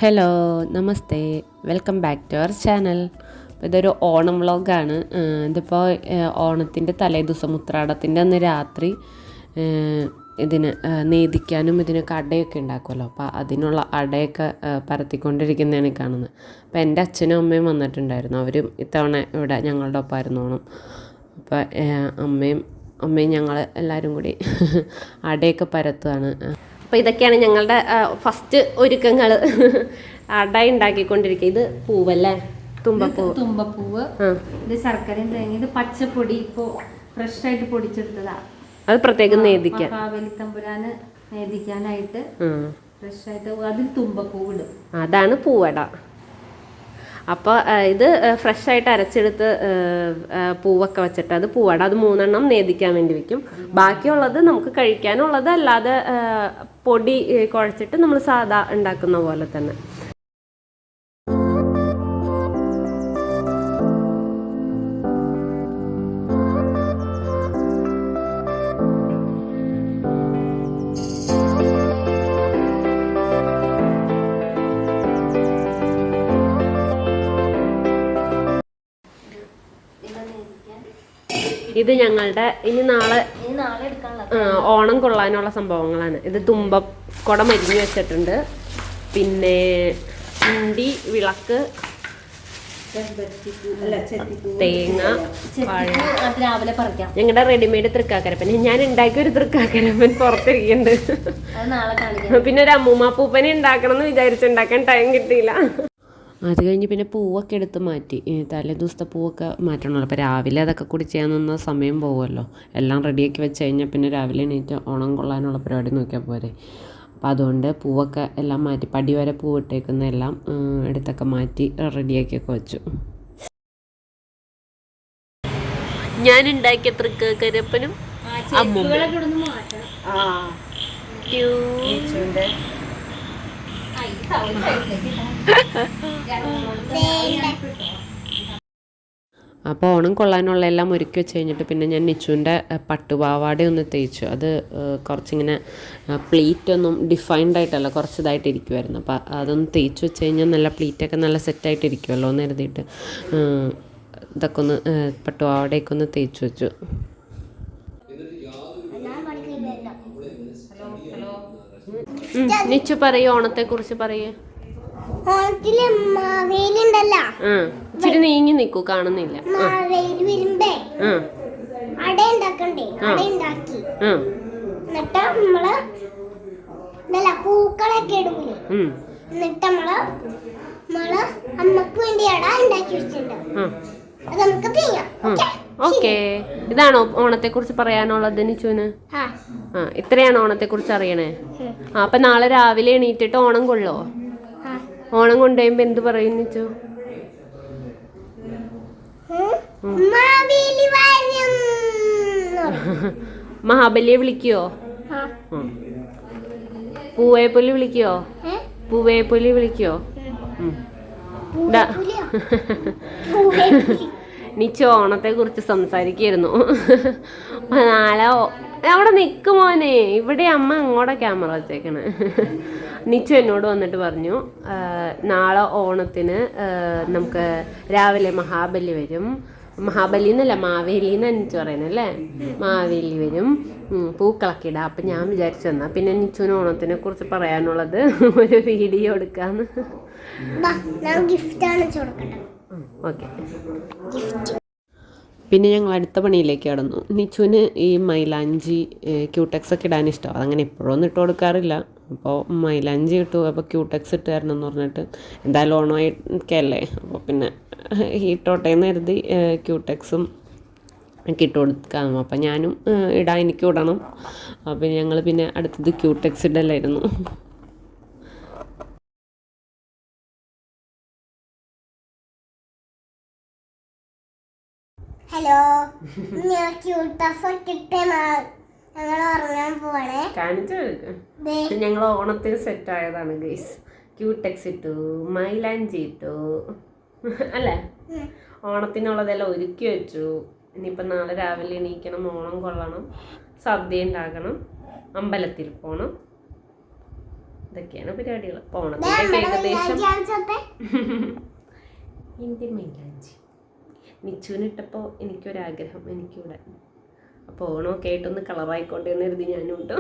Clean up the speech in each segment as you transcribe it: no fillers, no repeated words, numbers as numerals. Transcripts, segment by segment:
Hello നമസ്തേ, welcome back to our channel. അപ്പോൾ ഇതൊരു ഓണം വ്ളോഗാണ്. ഇതിപ്പോൾ ഓണത്തിൻ്റെ തലേദിവസം ഉത്രാടത്തിൻ്റെ അന്ന് രാത്രി ഇതിന് നേദിക്കാനും ഇതിനൊക്കെ അടയൊക്കെ ഉണ്ടാക്കുമല്ലോ. അപ്പോൾ അതിനുള്ള അടയൊക്കെ പരത്തിക്കൊണ്ടിരിക്കുന്നതാണ് കാണുന്നത്. അപ്പോൾ എൻ്റെ അച്ഛനും അമ്മയും വന്നിട്ടുണ്ടായിരുന്നു. അവരും ഇത്തവണ ഇവിടെ ഞങ്ങളുടെ ഒപ്പമായിരുന്നു ഓണം. അപ്പോൾ അമ്മയും ഞങ്ങൾ എല്ലാവരും കൂടി അടയൊക്കെ പരത്തുകയാണ്. അപ്പോൾ ഇതൊക്കെയാണ് ഞങ്ങളുടെ ഫസ്റ്റ് ഒരുക്കങ്ങൾ. അട ഉണ്ടാക്കിക്കൊണ്ടിരിക്കുക. ഇത് പൂവല്ലേ, തുമ്പപ്പൂവ്, ഇത് ശർക്കരയും തേങ്ങ, ഇത് പച്ചപ്പൊടി ഇപ്പോൾ ഫ്രഷ് ആയിട്ട് പൊടിച്ചെടുത്തതാ. അത് പ്രത്യേകം നേദിക്കാൻ തമ്പുരാന് നേദിക്കാനായിട്ട് ഫ്രഷ് ആയിട്ട് അതിൽ തുമ്പപ്പൂവ് ഇടും. അതാണ് പൂവട. അപ്പോൾ ഇത് ഫ്രഷ് ആയിട്ട് അരച്ചെടുത്ത് പൂവൊക്കെ വെച്ചിട്ട് അത് പൂവട. അത് 3 എണ്ണം നേദിക്കാൻ വേണ്ടി വെക്കും. ബാക്കിയുള്ളത് നമുക്ക് കഴിക്കാനുള്ളത് അല്ലാതെ പൊടി കുഴച്ചിട്ട് നമ്മൾ സാധാ ഉണ്ടാക്കുന്ന പോലെ തന്നെ. ഇത് ഞങ്ങളുടെ ഇനി നാളെ ഓണം കൊള്ളാനുള്ള സംഭവങ്ങളാണ്. ഇത് തുമ്പക്കുട മരിഞ്ഞ് വെച്ചിട്ടുണ്ട്. പിന്നെ ഉണ്ടി, വിളക്ക്, തേങ്ങ, വാഴ. രാവിലെ പറിക്കാം. ഞങ്ങളുടെ റെഡിമെയ്ഡ് തൃക്കാക്കരപ്പൻ. ഞാൻ ഉണ്ടാക്കിയ ഒരു തൃക്കാക്കരപ്പൻ പുറത്തിരിക്കുന്നുണ്ട്. പിന്നെ ഒരു അമ്മൂമ്മ ഉണ്ടാക്കണം എന്ന് വിചാരിച്ചുണ്ടാക്കാൻ ടൈം കിട്ടിയില്ല. അത് കഴിഞ്ഞ് പിന്നെ പൂവൊക്കെ എടുത്ത് മാറ്റി. തലേ ദിവസത്തെ പൂവൊക്കെ മാറ്റണമല്ലോ. അപ്പോൾ രാവിലെ അതൊക്കെ കൂടി ചെയ്യാൻ നിന്ന സമയം പോകുമല്ലോ. എല്ലാം റെഡിയാക്കി വെച്ച് കഴിഞ്ഞാൽ പിന്നെ രാവിലെ എണീറ്റ് ഓണം കൊള്ളാനുള്ള പരിപാടി നോക്കിയാൽ പോരെ. അപ്പോൾ അതുകൊണ്ട് പൂവൊക്കെ എല്ലാം മാറ്റി, പടി വരെ പൂവിട്ടേക്കുന്ന എല്ലാം എടുത്തൊക്കെ മാറ്റി റെഡിയാക്കിയൊക്കെ വെച്ചു. ഞാൻ ഉണ്ടാക്കിയ തൃക്കരപ്പനും അപ്പോൾ ഓണം കൊള്ളാനുള്ള എല്ലാം ഒരുക്കി വെച്ച് കഴിഞ്ഞിട്ട് പിന്നെ ഞാൻ നിച്ചുവിൻ്റെ പട്ടുപാവാട ഒന്ന് തേച്ചു. അത് കുറച്ചിങ്ങനെ പ്ലീറ്റൊന്നും ഡിഫൈൻഡ് ആയിട്ടല്ല, കുറച്ച് ഇതായിട്ടിരിക്കുമായിരുന്നു. അപ്പോൾ അതൊന്ന് തേച്ച് വെച്ച് കഴിഞ്ഞാൽ നല്ല പ്ലീറ്റൊക്കെ നല്ല സെറ്റായിട്ടിരിക്കുമല്ലോ എന്ന് കരുതിയിട്ട് ഇതൊക്കെ ഒന്ന് പട്ടുപാവാടയൊക്കെ ഒന്ന് തേച്ച് വെച്ചു. നിച്ചു പറയൂ, ഓണത്തെ കുറിച്ച് പറയേ. ഇച്ചിരി നീങ്ങി നിക്കൂ, കാണുന്നില്ല. പൂക്കളൊക്കെ ഇടൂലേ, എന്നിട്ട് നമ്മള് അമ്മക്ക് വേണ്ടി അട ഉണ്ടാക്കി വെച്ചിട്ടുണ്ട്. ഓക്കെ, ഇതാണോ ഓണത്തെ കുറിച്ച് പറയാനുള്ളത് നിച്ചുവിന്? ഇത്രയാണ് ഓണത്തെ കുറിച്ച് അറിയണേ. അപ്പൊ നാളെ രാവിലെ എണീറ്റിട്ട് ഓണം കൊള്ളോ? ഓണം കൊണ്ടുകഴിയുമ്പോ എന്ത് പറയും നിച്ചു? മഹാബലിയെ വിളിക്കോ? പൂവേപ്പൊലി വിളിക്കോ? പൂവേപ്പൊലി വിളിക്കോ? നിച്ചു ഓണത്തെ കുറിച്ച് സംസാരിക്കായിരുന്നു. നാളെ അവിടെ നിൽക്കും മോനെ, ഇവിടെ അമ്മ അങ്ങോട്ട് ക്യാമറ വെച്ചേക്കണേ. നിച്ചു എന്നോട് വന്നിട്ട് പറഞ്ഞു, നാളെ ഓണത്തിന് നമുക്ക് രാവിലെ മഹാബലി വരും. മഹാബലി എന്നല്ല, മാവേലി എന്നാണ് നിച്ചു പറയുന്നല്ലേ. മാവേലി വരും, പൂക്കളൊക്കെ ഇടാം. അപ്പം ഞാൻ വിചാരിച്ചു തന്നാ പിന്നെ നിച്ചുവിന് ഓണത്തിനെ കുറിച്ച് പറയാനുള്ളത് ഒരു വീഡിയോ എടുക്കാന്ന്. ഓക്കെ. പിന്നെ ഞങ്ങൾ അടുത്ത പണിയിലേക്ക് കടന്നു. നിച്ചുവിന് ഈ മൈലാഞ്ചി ക്യൂടെക്സ് ഒക്കെ ഇടാൻ ഇഷ്ടമാണ്. അതങ്ങനെ എപ്പോഴൊന്നും ഇട്ട് കൊടുക്കാറില്ല. അപ്പോൾ മൈലാഞ്ചി ഇട്ടു. അപ്പോൾ ക്യൂടെക്സ് ഇട്ട് തരണം എന്ന് പറഞ്ഞിട്ട്, എന്തായാലും ഓണമൊക്കെ അല്ലേ, അപ്പോൾ പിന്നെ ഇട്ടോട്ടേന്ന് കരുതി ക്യൂടെക്സും ഒക്കെ ഇട്ട് കൊടുക്കാം. അപ്പം ഞാനും എനിക്കും ഇടണം. അപ്പം ഞങ്ങൾ പിന്നെ അടുത്തത് ക്യൂടെക്സ് ഇടലായിരുന്നു. ഹലോ, ഞങ്ങൾ ഓണത്തിന് സെറ്റ് ആയതാണ് ഗൈസ്. ക്യൂടെക്സ് ഇട്ടു, മൈലാഞ്ചി ഇട്ടു അല്ലേ. ഓണത്തിനുള്ളതെല്ലാം ഒരുക്കി വെച്ചു. ഇനിയിപ്പം നാളെ രാവിലെ എണീക്കണം, ഓണം കൊള്ളണം, സദ്യ ഉണ്ടാക്കണം, അമ്പലത്തിൽ പോകണം. ഇതൊക്കെയാണ് പരിപാടികൾ. ഓണത്തിൻ്റെ ഏകദേശം എൻ്റെ മൈലാഞ്ചി നിച്ചുവിനിട്ടപ്പോൾ എനിക്കൊരാഗ്രഹം എനിക്കിവിടെ. അപ്പോൾ ഓണമൊക്കെ ആയിട്ടൊന്ന് കളറായിക്കൊണ്ടേന്ന് കരുതി ഞാനും കേട്ടോ.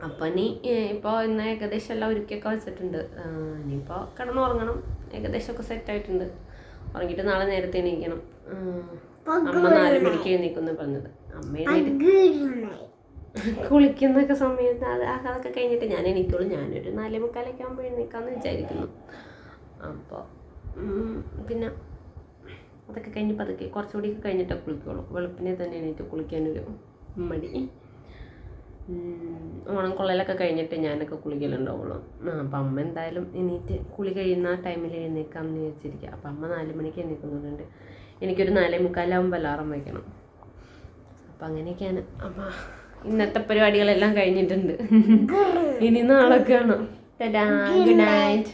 അപ്പം ഇനി ഇപ്പോൾ ഇന്ന് ഏകദേശം എല്ലാം ഒരുക്കിയൊക്കെ വെച്ചിട്ടുണ്ട്. ഇനിയിപ്പോൾ കിടന്നുറങ്ങണം. ഏകദേശമൊക്കെ സെറ്റായിട്ടുണ്ട്. ഉറങ്ങിയിട്ട് നാളെ നേരത്തെ എണീക്കണം. അമ്മ 4 മണിക്ക് എഴുന്നേക്കുമെന്ന് പറഞ്ഞത്. അമ്മ കുളിക്കുന്നൊക്കെ സമയത്ത് അതൊക്കെ കഴിഞ്ഞിട്ട് ഞാൻ എണീക്കുള്ളൂ. ഞാനൊരു 4:45 ആകുമ്പോൾ എഴുന്നേക്കാമെന്ന് വിചാരിക്കുന്നു. അപ്പോൾ പിന്നെ അതൊക്കെ കഴിഞ്ഞ് പതുക്കെ കുറച്ചുകൂടി കഴിഞ്ഞിട്ടൊക്കെ കുളിക്കുള്ളൂ. വെളുപ്പിനെ തന്നെ എണീറ്റ് കുളിക്കാനൊരു മടി. ഓണം കൊള്ളലൊക്കെ കഴിഞ്ഞിട്ട് ഞാനൊക്കെ കുളിക്കലുണ്ടാവുള്ളൂ. അപ്പം അമ്മ എന്തായാലും എണീറ്റ് കുളി കഴിയുന്ന ആ ടൈമിൽ എഴുന്നേക്കാമെന്ന് വിചാരിച്ചിരിക്കുക. അപ്പം അമ്മ 4 മണിക്ക് എഴുന്നേക്കുന്നുണ്ട്. എനിക്കൊരു 4:45 അലാറം വയ്ക്കണം. അപ്പം അങ്ങനെയൊക്കെയാണ്. അപ്പം ഇന്നത്തെ പരിപാടികളെല്ലാം കഴിഞ്ഞിട്ടുണ്ട്. ഇനി നാളെ കാണാം. Good night.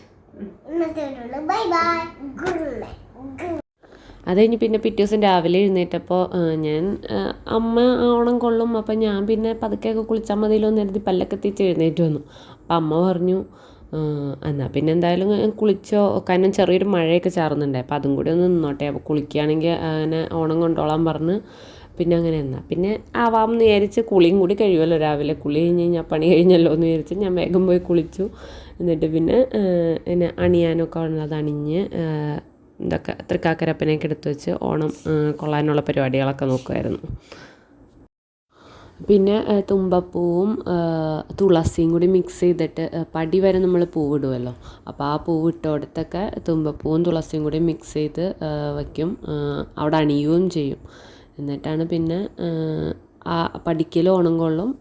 അത് കഴിഞ്ഞ് പിന്നെ പിറ്റേ ദിവസം രാവിലെ എഴുന്നേറ്റപ്പോൾ ഞാൻ അമ്മ ഓണം കൊള്ളും, അപ്പം ഞാൻ പിന്നെ പതുക്കെയൊക്കെ കുളിച്ചാൽ മതിയല്ലോ എന്ന് കരുതി പല്ലൊക്കെ തേച്ച് എഴുന്നേറ്റ് വന്നു. അപ്പം അമ്മ പറഞ്ഞു എന്നാൽ പിന്നെ എന്തായാലും കുളിച്ചോ, കാരണം ചെറിയൊരു മഴയൊക്കെ ചാറുന്നുണ്ടായി. അപ്പം അതും കൂടി ഒന്ന് നിന്നോട്ടെ, അപ്പോൾ കുളിക്കുകയാണെങ്കിൽ അങ്ങനെ ഓണം കൊണ്ടോളാൻ പറഞ്ഞ് പിന്നെ അങ്ങനെ എന്നാൽ പിന്നെ ആവാമെന്ന് വിചാരിച്ച് കുളിയും കൂടി കഴിയുമല്ലോ രാവിലെ. കുളി കഴിഞ്ഞ് കഴിഞ്ഞാൽ പണി കഴിഞ്ഞല്ലോ എന്ന് വിചാരിച്ച് ഞാൻ വേഗം പോയി കുളിച്ചു. എന്നിട്ട് പിന്നെ എന്നെ അണിയാനൊക്കെ ഉള്ളത് അണിഞ്ഞ് ഇതൊക്കെ തൃക്കാക്കരപ്പനെയൊക്കെ എടുത്ത് വെച്ച് ഓണം കൊള്ളാനുള്ള പരിപാടികളൊക്കെ നോക്കുമായിരുന്നു. പിന്നെ തുമ്പപ്പൂവും തുളസിയും കൂടി മിക്സ് ചെയ്തിട്ട് പടി വരെ നമ്മൾ പൂവിടുമല്ലോ. അപ്പോൾ ആ പൂവിട്ട അടുത്തൊക്കെ തുമ്പപ്പൂവും തുളസിയും കൂടി മിക്സ് ചെയ്ത് വയ്ക്കും. അവിടെ അണിയുകയും ചെയ്യും. എന്നിട്ടാണ് പിന്നെ ആ പടിക്കലും ഓണം കൊള്ളും,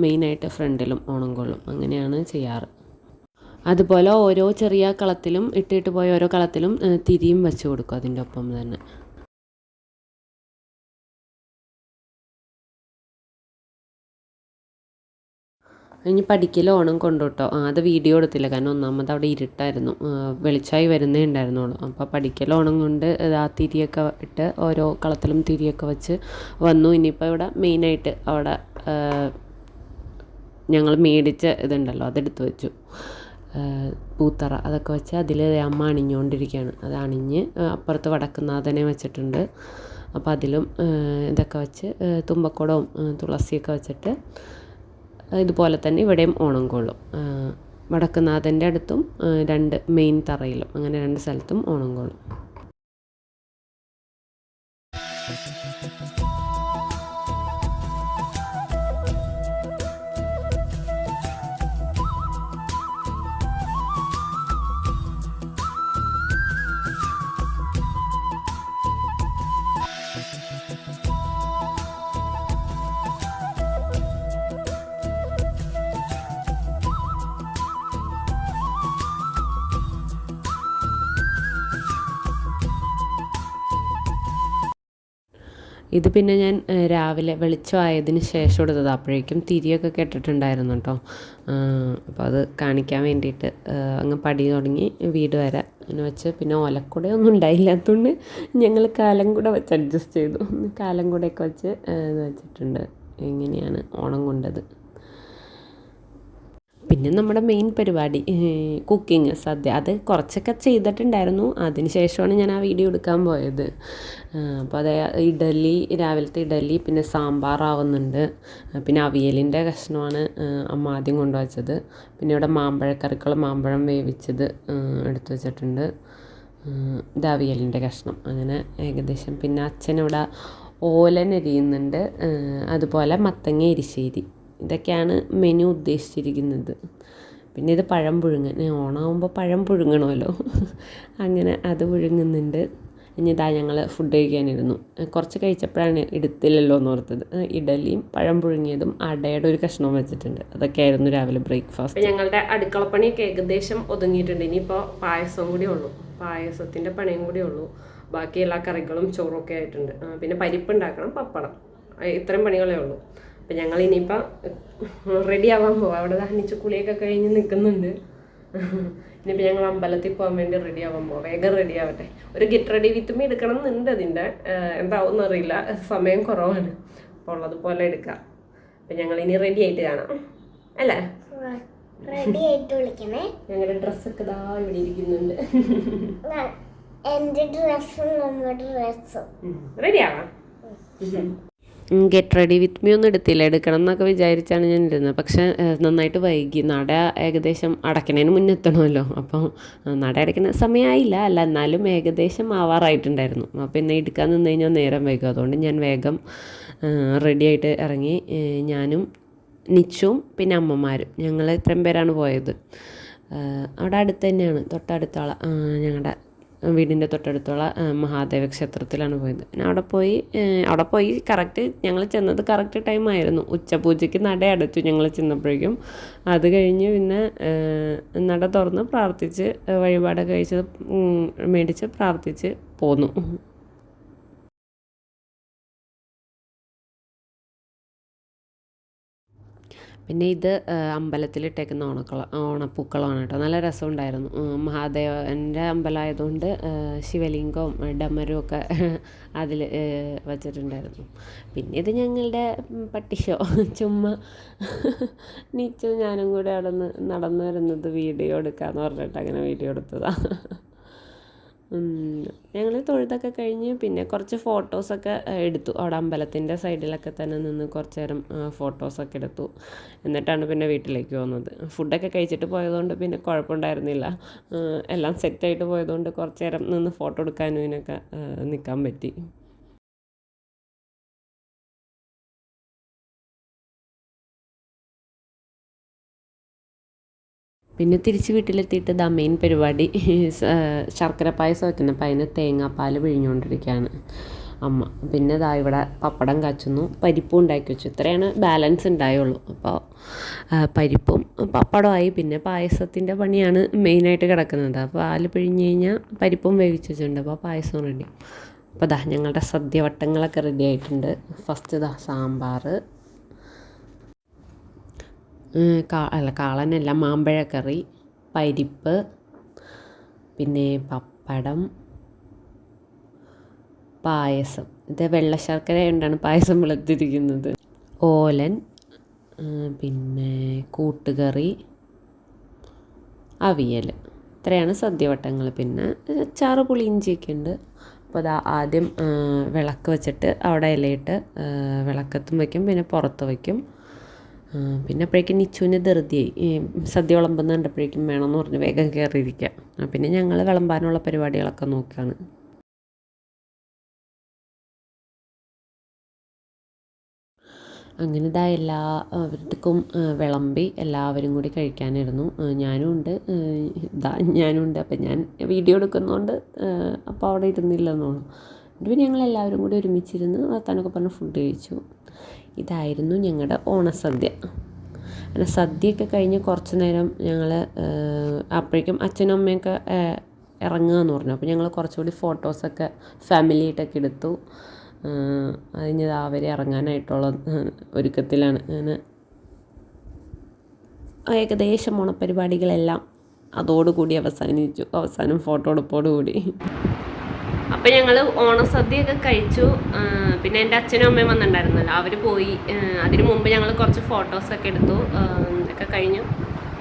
മെയിനായിട്ട് ഫ്രണ്ടിലും ഓണം കൊള്ളും. അങ്ങനെയാണ് ചെയ്യാറ്. അതുപോലെ ഓരോ ചെറിയ കളത്തിലും ഇട്ടിട്ട് പോയ ഓരോ കളത്തിലും തിരിയും വെച്ച് കൊടുക്കും അതിൻ്റെ ഒപ്പം തന്നെ. ഇനി പഠിക്കൽ ഓണം കൊണ്ടുട്ടോ. അത് വീഡിയോ എടുത്തില്ല, കാരണം ഒന്നാമത് അവിടെ ഇരുട്ടായിരുന്നു, വെളിച്ചമായി വരുന്നേ ഉണ്ടായിരുന്നുള്ളൂ. അപ്പോൾ പഠിക്കൽ ഓണം കൊണ്ട് ആ തിരിയൊക്കെ ഇട്ട് ഓരോ കളത്തിലും തിരിയൊക്കെ വെച്ച് വന്നു. ഇനിയിപ്പോൾ ഇവിടെ മെയിനായിട്ട് അവിടെ ഞങ്ങൾ മേടിച്ച ഇതുണ്ടല്ലോ അതെടുത്ത് വെച്ചു, പൂത്തറ അതൊക്കെ വെച്ച് അതിൽ അമ്മ അണിഞ്ഞുകൊണ്ടിരിക്കുകയാണ്. അത് അണിഞ്ഞ് അപ്പുറത്ത് വടക്കുന്നാഥനെ വെച്ചിട്ടുണ്ട്. അപ്പോൾ അതിലും ഇതൊക്കെ വെച്ച് തുമ്പക്കുടവും തുളസിയൊക്കെ വെച്ചിട്ട് ഇതുപോലെ തന്നെ ഇവിടെയും ഓണം കൊള്ളും. വടക്കുന്നാഥൻ്റെ അടുത്തും 2 മെയിൻ തറയിലും അങ്ങനെ 2 സ്ഥലത്തും ഓണം കൊള്ളും. ഇത് പിന്നെ ഞാൻ രാവിലെ വെളിച്ചമായതിന് ശേഷം എടുത്തത്. അപ്പോഴേക്കും തിരിയൊക്കെ കെട്ടിട്ടുണ്ടായിരുന്നു കേട്ടോ. അപ്പോൾ അത് കാണിക്കാൻ വേണ്ടിയിട്ട് അങ്ങ് പടി തുടങ്ങി വീട് വരെ അങ്ങനെ വെച്ച്, പിന്നെ ഓലക്കുടയൊന്നും ഉണ്ടായില്ലാത്തതുകൊണ്ട് ഞങ്ങൾ കാലംകുട വെച്ച് അഡ്ജസ്റ്റ് ചെയ്തു. കാലംകുടയൊക്കെ വെച്ച് വെച്ചിട്ടുണ്ട്. ഇങ്ങനെയാണ് ഓണം കൊണ്ടത്. പിന്നെ നമ്മുടെ മെയിൻ പരിപാടി കുക്കിങ്, സദ്യ, അത് കുറച്ചൊക്കെ ചെയ്തിട്ടുണ്ടായിരുന്നു. അതിന് ശേഷമാണ് ഞാൻ ആ വീഡിയോ എടുക്കാൻ പോയത്. അപ്പോൾ അത് ഇഡലി, രാവിലത്തെ ഇഡലി, പിന്നെ സാമ്പാറാവുന്നുണ്ട്, പിന്നെ അവിയലിൻ്റെ കഷ്ണമാണ് അമ്മ ആദ്യം കൊണ്ടുവച്ചത്. പിന്നെ ഇവിടെ മാമ്പഴക്കറികൾ, മാമ്പഴം വേവിച്ചത് എടുത്തു വെച്ചിട്ടുണ്ട്. ഇത് അവിയലിൻ്റെ കഷ്ണം. അങ്ങനെ ഏകദേശം. പിന്നെ അച്ഛനിവിടെ ഓലൻ എരിയുന്നുണ്ട്, അതുപോലെ മത്തങ്ങ എരിശ്ശേരി. ഇതൊക്കെയാണ് മെനു ഉദ്ദേശിച്ചിരിക്കുന്നത്. പിന്നെ ഇത് പഴം പുഴുങ്ങൻ, ഓണമാകുമ്പോൾ പഴം പുഴുങ്ങണമല്ലോ, അങ്ങനെ അത് പുഴുങ്ങുന്നുണ്ട്. ഇനി ഇതാ ഞങ്ങൾ ഫുഡ് കഴിക്കാനിരുന്നു. കുറച്ച് കഴിച്ചപ്പോഴാണ് എടുത്തില്ലല്ലോ എന്ന് ഓർത്തത്. ഇഡലിയും പഴം പുഴുങ്ങിയതും അടയുടെ ഒരു കഷ്ണവും വെച്ചിട്ടുണ്ട്. അതൊക്കെയായിരുന്നു രാവിലെ ബ്രേക്ക്ഫാസ്റ്റ്. ഞങ്ങളുടെ അടുക്കളപ്പണിയൊക്കെ ഏകദേശം ഒതുങ്ങിയിട്ടുണ്ട്. ഇനിയിപ്പോൾ പായസവും കൂടി ഉള്ളൂ, പായസത്തിൻ്റെ പണിയും കൂടി ഉള്ളൂ. ബാക്കി എല്ലാ കറികളും ചോറൊക്കെ ആയിട്ടുണ്ട്. പിന്നെ പരിപ്പ് ഉണ്ടാക്കണം, പപ്പടം, ഇത്രയും പണികളേ ഉള്ളൂ. അപ്പം ഞങ്ങൾ ഇനിയിപ്പോൾ റെഡി ആവാൻ പോവാം. അവിടെ ദാഹിച്ച് കുളിയൊക്കെ കഴിഞ്ഞ് നിൽക്കുന്നുണ്ട്. ഇനിയിപ്പോൾ ഞങ്ങൾ അമ്പലത്തിൽ പോകാൻ വേണ്ടി റെഡി ആവാൻ പോവാം. വേഗം റെഡി ആവട്ടെ. ഒരു ഗെറ്റ് റെഡി വിത്ത് മീ എടുക്കണം എന്നുണ്ട്. അതിൻ്റെ എന്താവും അറിയില്ല, സമയം കുറവാണ്. അപ്പോൾ ഉള്ളതുപോലെ എടുക്കാം. അപ്പം ഞങ്ങൾ ഇനി റെഡി ആയിട്ട് കാണാം അല്ലേ? റെഡി ആയിട്ട് വിളിക്കണേ. ഞങ്ങളുടെ ഡ്രസ്സൊക്കെ ഇതാ ഇവിടെ ഇരിക്കുന്നുണ്ട്. എന്റെ ഡ്രസ്സും നമ്മുടെ ഡ്രസ്സും റെഡി ആവാം. ഗെറ്റ് റെഡി വിത്ത് മീ ഒന്നും എടുത്തില്ല, എടുക്കണം എന്നൊക്കെ വിചാരിച്ചാണ് ഞാൻ ഇരുന്നത്. പക്ഷെ നന്നായിട്ട് വൈകി. നട ഏകദേശം അടയ്ക്കണതിന് മുന്നേ എത്തണമല്ലോ. അപ്പോൾ നട അടയ്ക്കുന്ന സമയമായില്ല, അല്ല എന്നാലും ഏകദേശം ആവാറായിട്ടുണ്ടായിരുന്നു. അപ്പോൾ ഇന്ന് എടുക്കാൻ നിന്ന് കഴിഞ്ഞാൽ നേരം വൈകും. അതുകൊണ്ട് ഞാൻ വേഗം റെഡിയായിട്ട് ഇറങ്ങി. ഞാനും നിച്ചും പിന്നെ അമ്മമാരും, ഞങ്ങൾ ഇത്രയും പേരാണ് പോയത്. അവിടെ അടുത്ത് തന്നെയാണ്, തൊട്ടടുത്തുള്ള ഞങ്ങളുടെ വീടിൻ്റെ തൊട്ടടുത്തുള്ള മഹാദേവ ക്ഷേത്രത്തിലാണ് പോയത്. പിന്നെ അവിടെ പോയി കറക്റ്റ് ഞങ്ങൾ ചെന്നത് കറക്റ്റ് ടൈമായിരുന്നു. ഉച്ചപൂജയ്ക്ക് നട അടച്ചു ഞങ്ങൾ ചെന്നപ്പോഴേക്കും. അത് കഴിഞ്ഞ് പിന്നെ നട തുറന്ന് പ്രാർത്ഥിച്ച് വഴിപാട് കഴിച്ച് മേടിച്ച് പ്രാർത്ഥിച്ച് പോന്നു. പിന്നെ ഇത് അമ്പലത്തിലിട്ടേക്കുന്ന ഓണപ്പൂക്കളമാണ് കേട്ടോ. നല്ല രസമുണ്ടായിരുന്നു. മഹാദേവൻ്റെ അമ്പലമായതുകൊണ്ട് ശിവലിംഗവും ഡമരും ഒക്കെ അതിൽ വച്ചിട്ടുണ്ടായിരുന്നു. പിന്നെ ഇത് ഞങ്ങളുടെ പട്ടിഷോ, ചുമ്മാ നീച്ചും ഞാനും കൂടെ അവിടെ നിന്ന് നടന്നു വരുന്നത് വീഡിയോ എടുക്കാമെന്ന് പറഞ്ഞിട്ട് അങ്ങനെ വീഡിയോ എടുത്തതാണ്. ഞങ്ങൾ തൊഴുതൊക്കെ കഴിഞ്ഞ് പിന്നെ കുറച്ച് ഫോട്ടോസൊക്കെ എടുത്തു. അവിടെ അമ്പലത്തിൻ്റെ സൈഡിലൊക്കെ തന്നെ നിന്ന് കുറച്ച് നേരം ഫോട്ടോസൊക്കെ എടുത്തു. എന്നിട്ടാണ് പിന്നെ വീട്ടിലേക്ക് പോകുന്നത്. ഫുഡൊക്കെ കഴിച്ചിട്ട് പോയതുകൊണ്ട് പിന്നെ കുഴപ്പമുണ്ടായിരുന്നില്ല. എല്ലാം സെറ്റായിട്ട് പോയതുകൊണ്ട് കുറച്ച് നേരം നിന്ന് ഫോട്ടോ എടുക്കാനും ഇതിനൊക്കെ നിൽക്കാൻ പറ്റി. പിന്നെ തിരിച്ച് വീട്ടിലെത്തിയിട്ട് ദാ മെയിൻ പരിപാടി ശർക്കര പായസം വയ്ക്കുന്നത്. അപ്പം അതിന് തേങ്ങാപ്പാൽ പിഴിഞ്ഞുകൊണ്ടിരിക്കുകയാണ് അമ്മ. പിന്നെ ദാ ഇവിടെ പപ്പടം കാച്ചുന്നു, പരിപ്പും ഉണ്ടാക്കി വെച്ചു. ഇത്രയാണ് ബാലൻസ് ഉണ്ടായുള്ളൂ. അപ്പോൾ പരിപ്പും പപ്പടമായി. പിന്നെ പായസത്തിൻ്റെ പണിയാണ് മെയിനായിട്ട് കിടക്കുന്നത്. അപ്പോൾ പാൽ പിഴിഞ്ഞ് കഴിഞ്ഞാൽ പരിപ്പും വേവിച്ച് വെച്ചിട്ടുണ്ട്. അപ്പോൾ പായസം റെഡി. അപ്പോൾ ദാ ഞങ്ങളുടെ സദ്യവട്ടങ്ങളൊക്കെ റെഡി ആയിട്ടുണ്ട്. ഫസ്റ്റ് ദാ സാമ്പാർ, കാളനല്ല, മാമ്പഴക്കറി, പരിപ്പ്, പിന്നെ പപ്പടം, പായസം. ഇത് വെള്ള ശർക്കര കൊണ്ടാണ് പായസം വെളുത്തിരിക്കുന്നത്. ഓലൻ, പിന്നെ കൂട്ടുകറി, അവിയൽ. ഇത്രയാണ് സദ്യവട്ടങ്ങൾ. പിന്നെ അച്ചാറ്, പുളിയിഞ്ചിയൊക്കെ ഉണ്ട്. അപ്പോൾ അത് ആദ്യം വിളക്ക് വെച്ചിട്ട് അവിടെ ഇലയിട്ട് വിളക്കത്തും വയ്ക്കും, പിന്നെ പുറത്ത് വയ്ക്കും. പിന്നെ അപ്പോഴേക്കും നിച്ചുവിന് ധൃതിയായി. സദ്യ വിളമ്പുന്ന കണ്ടപ്പോഴേക്കും വേണമെന്ന് പറഞ്ഞ് വേഗം കയറിയിരിക്കാം. പിന്നെ ഞങ്ങൾ വിളമ്പാനുള്ള പരിപാടികളൊക്കെ നോക്കുകയാണ്. അങ്ങനെ ഇതാ എല്ലാവർക്കും വിളമ്പി എല്ലാവരും കൂടി കഴിക്കാനായിരുന്നു. ഞാനും ഉണ്ട്. അപ്പം ഞാൻ വീഡിയോ എടുക്കുന്നതുകൊണ്ട് അപ്പോൾ അവിടെ ഇരുന്നില്ലെന്നോളൂ. പിന്നെ ഞങ്ങളെല്ലാവരും കൂടി ഒരുമിച്ചിരുന്ന് വർത്താനമൊക്കെ പറഞ്ഞ് ഫുഡ് കഴിച്ചു. ഇതായിരുന്നു ഞങ്ങളുടെ ഓണസദ്യ. അങ്ങനെ സദ്യയൊക്കെ കഴിഞ്ഞ് കുറച്ച് നേരം ഞങ്ങൾ അപ്പോഴേക്കും അച്ഛനും അമ്മയൊക്കെ ഇറങ്ങുകയെന്ന് പറഞ്ഞു. അപ്പോൾ ഞങ്ങൾ കുറച്ചുകൂടി ഫോട്ടോസൊക്കെ ഫാമിലിയായിട്ടൊക്കെ എടുത്തു. അതിന് അവരെ ഇറങ്ങാനായിട്ടുള്ള ഒരുക്കത്തിലാണ്. അങ്ങനെ ഏകദേശം ഓണപ്പരിപാടികളെല്ലാം അതോടുകൂടി അവസാനം ഫോട്ടോ എടുപ്പോടുകൂടി. അപ്പോൾ ഞങ്ങൾ ഓണസദ്യയൊക്കെ കഴിച്ചു. പിന്നെ എൻ്റെ അച്ഛനും അമ്മയും വന്നിട്ടുണ്ടായിരുന്നല്ലോ, അവർ പോയി. അതിന് മുമ്പ് ഞങ്ങൾ കുറച്ച് ഫോട്ടോസൊക്കെ എടുത്തു. ഒക്കെ കഴിഞ്ഞു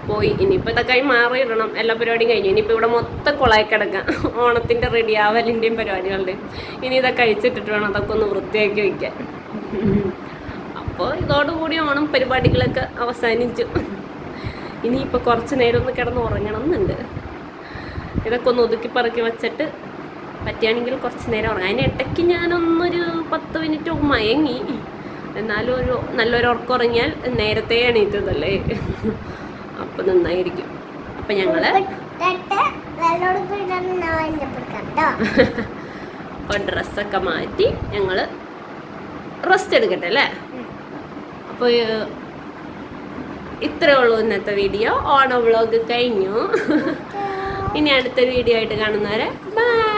പോയി. ഇനിയിപ്പോൾ ഇതൊക്കെ മാറിയിടണം. എല്ലാ പരിപാടിയും കഴിഞ്ഞു. ഇനിയിപ്പോൾ ഇവിടെ മൊത്തം കുളമായി കിടക്കാം. ഓണത്തിൻ്റെ റെഡിയാവലിൻ്റെയും പരിപാടികളുടെയും. ഇനി ഇതൊക്കെ കഴിച്ചിട്ടിട്ട് വേണം അതൊക്കെ ഒന്ന് വൃത്തിയാക്കി വയ്ക്കാൻ. അപ്പോൾ ഇതോടുകൂടി ഓണം പരിപാടികളൊക്കെ അവസാനിച്ചു. ഇനിയിപ്പോൾ കുറച്ച് നേരം ഒന്ന് കിടന്ന് ഉറങ്ങണം എന്നുണ്ട്. ഇതൊക്കെ ഒന്ന് ഒതുക്കി പറക്കി വെച്ചിട്ട് പറ്റുകയാണെങ്കിൽ കുറച്ച് നേരം ഉറങ്ങാം. അതിന് ഇടയ്ക്ക് ഞാനൊന്നൊരു 10 മിനിറ്റ് മയങ്ങി. എന്നാലും നല്ലൊരു ഉറക്കം ഉറങ്ങിയാൽ നേരത്തെ എണീറ്റതല്ലേ, അപ്പം നന്നായിരിക്കും. അപ്പം ഞങ്ങൾ അപ്പോൾ ഡ്രസ്സൊക്കെ മാറ്റി ഞങ്ങൾ റെസ്റ്റ് എടുക്കട്ടെ അല്ലേ. അപ്പോൾ ഇത്രയേ ഉള്ളൂ ഇന്നത്തെ വീഡിയോ. ഓണ വ്ളോഗ് കഴിഞ്ഞു. ഇനി അടുത്തൊരു വീഡിയോ ആയിട്ട് കാണുന്നവരെ ബൈ.